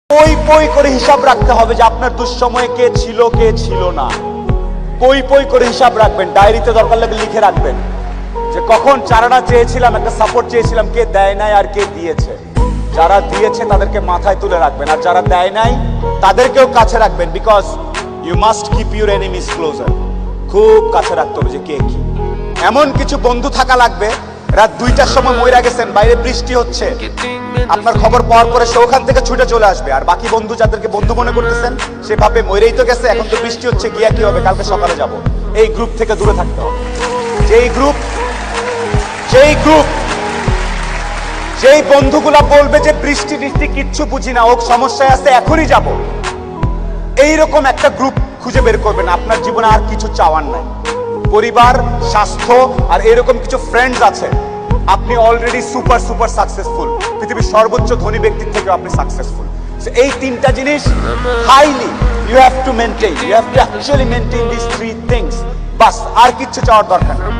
পই পই করে হিসাব রাখতে হবে যে আপনার দুঃসময়ে কে ছিল না। পই পই করে হিসাব রাখবেন, ডায়েরিতে দরকার লাগলে লিখে রাখবেন যে কখন চারানা চেয়েছিলাম, একটা সাপোর্ট চেয়েছিলাম, কে দেয় নাই আর কে দিয়েছে। যারা দিয়েছে তাদেরকে মাথায় তুলে রাখবেন, আর যারা দেয় নাই তাদেরকেও কাছে রাখবেন, because you must keep your enemies closer. খুব কাছে রাখতে হবে যে কে কি। এমন কিছু বন্ধু থাকা লাগবে, রাত 2টার সময় মইরা গেছেন, বাইরে বৃষ্টি হচ্ছে, আপনার খবর পাওয়ার পরে সে ওখান থেকে ছুটে চলে আসবে, আর বাকি বন্ধু যাদেরকে বন্ধু মনে করতেছেন সে ভাবে মইরেই তো গেছে, এখন তো বৃষ্টি হচ্ছে, গিয়া কি হবে, কালকে সকালে যাব। এই গ্রুপ থেকে দূরে থাকতে হবে। যেই বন্ধুগুলা বলবে যে বৃষ্টি টিষ্টি কিচ্ছু বুঝি না, ও সমস্যায় আছে, এখনই যাব, এইরকম একটা গ্রুপ খুঁজে বের করবেন। আপনার জীবনে আর কিছু চাওয়ার নাই, পরিবার, স্বাস্থ্য আর এরকম কিছু ফ্রেন্ডস আছে। আপনি অলরেডি সুপার সাকসেসফুল, পৃথিবীর সর্বোচ্চ ধনী ব্যক্তির থেকে আপনি সাকসেসফুল। এই তিনটা জিনিস highly you have to maintain, you have to actually maintain this three things. বাস, আর কিচ্ছু চাওয়ার দরকার নেই।